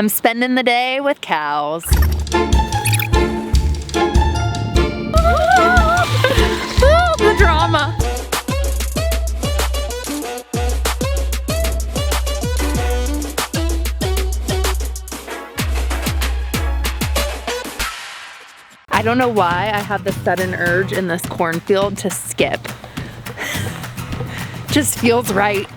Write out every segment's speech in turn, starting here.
I'm spending the day with cows. The drama. I don't know why I have the sudden urge in this cornfield to skip. Just feels right.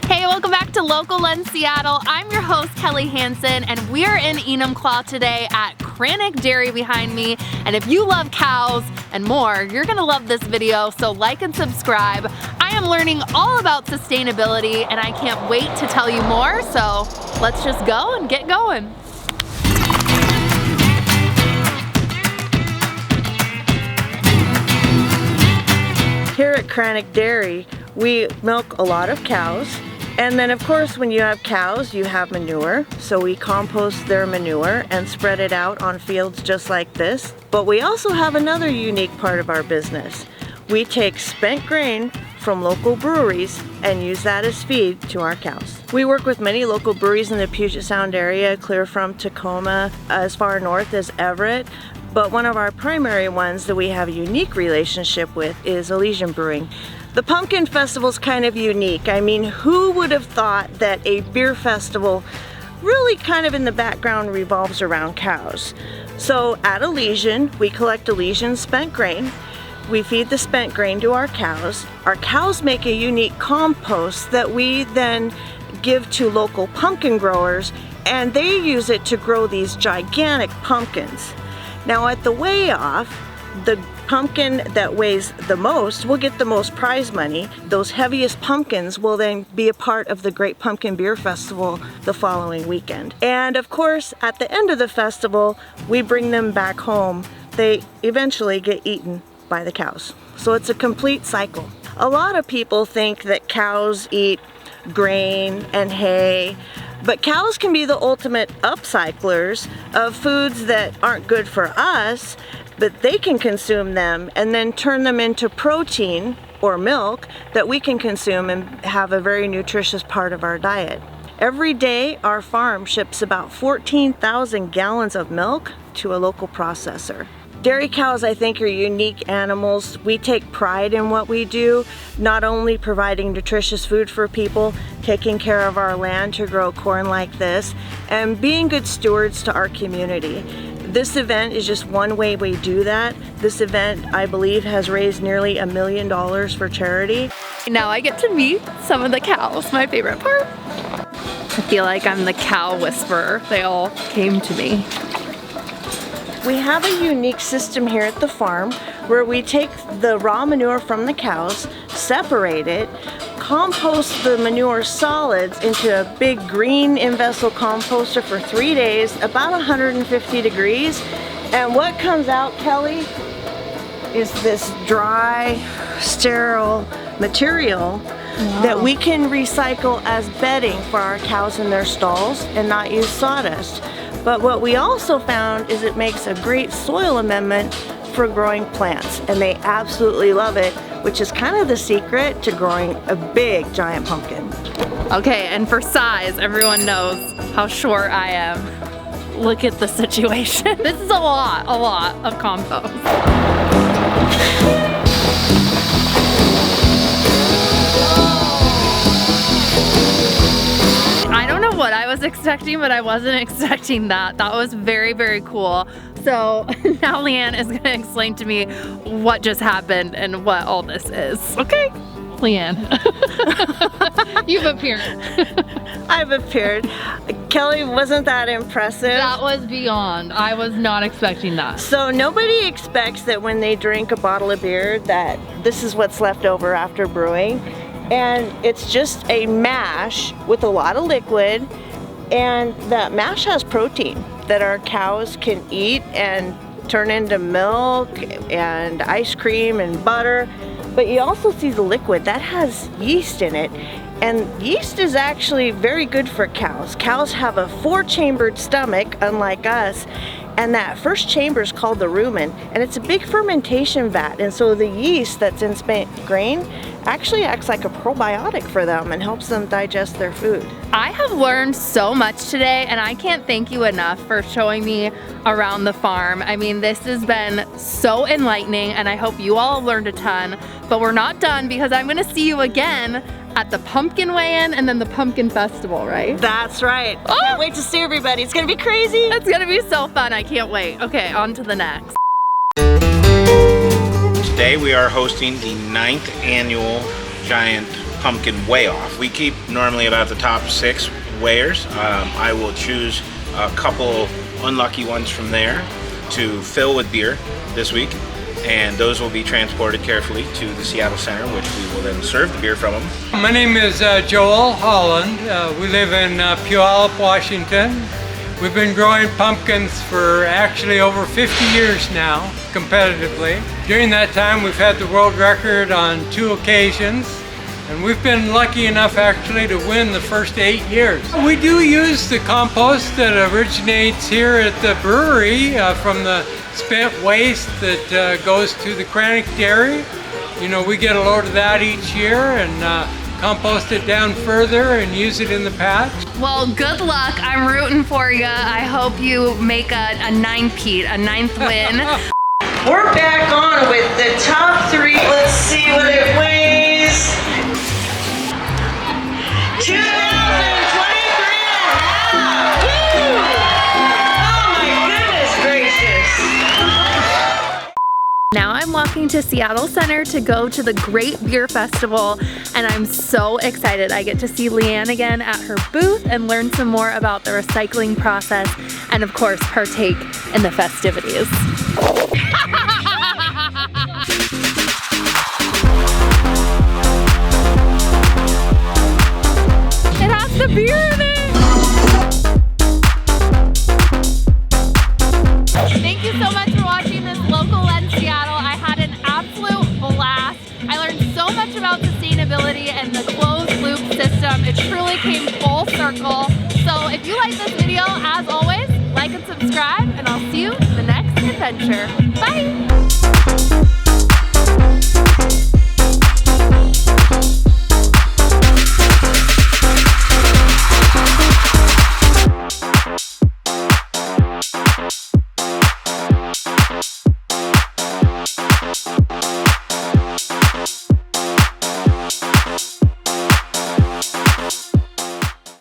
Hey, welcome back to Local in Seattle. I'm your host, Kelly Hansen, and we're in Enumclaw today at Krainick Dairy behind me. And if you love cows and more, you're gonna love this video, so like and subscribe. I am learning all about sustainability and I can't wait to tell you more, so let's just go and get going. Here at Krainick Dairy, we milk a lot of cows. And then of course when you have cows, you have manure. So we compost their manure and spread it out on fields just like this. But we also have another unique part of our business. We take spent grain from local breweries and use that as feed to our cows. We work with many local breweries in the Puget Sound area, clear from Tacoma, as far north as Everett. But one of our primary ones that we have a unique relationship with is Elysian Brewing. The Pumpkin Festival is kind of unique. I mean, who would have thought that a beer festival really kind of in the background revolves around cows? So at Elysian, we collect Elysian spent grain. We feed the spent grain to our cows. Our cows make a unique compost that we then give to local pumpkin growers, and they use it to grow these gigantic pumpkins. Now at the weigh-off, the pumpkin that weighs the most will get the most prize money. Those heaviest pumpkins will then be a part of the Great Pumpkin Beer Festival the following weekend. And of course, at the end of the festival, we bring them back home. They eventually get eaten by the cows. So it's a complete cycle. A lot of people think that cows eat grain and hay, but cows can be the ultimate upcyclers of foods that aren't good for us, but they can consume them and then turn them into protein or milk that we can consume and have a very nutritious part of our diet. Every day, our farm ships about 14,000 gallons of milk to a local processor. Dairy cows, I think, are unique animals. We take pride in what we do, not only providing nutritious food for people, taking care of our land to grow corn like this, and being good stewards to our community. This event is just one way we do that. This event, I believe, has raised nearly $1 million for charity. Now I get to meet some of the cows, my favorite part. I feel like I'm the cow whisperer. They all came to me. We have a unique system here at the farm where we take the raw manure from the cows, separate it, compost the manure solids into a big green in-vessel composter for 3 days, about 150 degrees. And what comes out, Kelly, is this dry, sterile material that we can recycle as bedding for our cows in their stalls and not use sawdust. But what we also found is it makes a great soil amendment for growing plants, and they absolutely love it, which is kind of the secret to growing a big giant pumpkin. Okay, and for size, everyone knows how short I am. Look at the situation. This is a lot of compost. I don't know what I was expecting, but I wasn't expecting that. That was very, very cool. So now Leann is gonna explain to me what just happened and what all this is. Okay, Leann. You've appeared. I've appeared. Kelly, wasn't that impressive? That was beyond. I was not expecting that. So nobody expects that when they drink a bottle of beer that this is what's left over after brewing. And it's just a mash with a lot of liquid, and that mash has protein that our cows can eat and turn into milk and ice cream and butter. But you also see the liquid that has yeast in it, and yeast is actually very good for cows. Cows have a 4-chambered stomach, unlike us, And that first chamber is called the rumen, and it's a big fermentation vat. And so the yeast that's in spent grain actually acts like a probiotic for them and helps them digest their food. I have learned so much today, and I can't thank you enough for showing me around the farm. I mean, this has been so enlightening, and I hope you all learned a ton. But we're not done, because I'm gonna see you again at the pumpkin weigh-in and then the pumpkin festival, right? That's right. Oh! Can't wait to see everybody. It's gonna be crazy. It's gonna be so fun. I can't wait. Okay, on to the next. Today we are hosting the 9th annual giant pumpkin weigh-off. We keep normally about the top 6 weighers. I will choose a couple unlucky ones from there to fill with beer this week, and those will be transported carefully to the Seattle Center, which we will then serve the beer from them. My name is Joel Holland. We live in Puyallup, Washington. We've been growing pumpkins for actually over 50 years now, competitively. During that time, we've had the world record on 2 occasions, and we've been lucky enough actually to win the first 8 years. We do use the compost that originates here at the brewery from the spent waste that goes to the Krainick Dairy. You know, we get a load of that each year and compost it down further and use it in the patch. Well, good luck. I'm rooting for you. I hope you make a 9-peat, a 9th win. We're back on with the top 3. Let's see what it weighs. 2,023 and a half. Woo! Oh my goodness gracious. Now I'm walking to Seattle Center to go to the Great Beer Festival, and I'm so excited. I get to see Leann again at her booth and learn some more about the recycling process, and of course partake in the festivities. It has the beer in it! Thank you so much for watching this Local Lens Seattle. I had an absolute blast. I learned so much about sustainability and the closed loop system. It truly came full circle. So if you like this video, as always, like and subscribe, and I'll see you in the next adventure. Bye!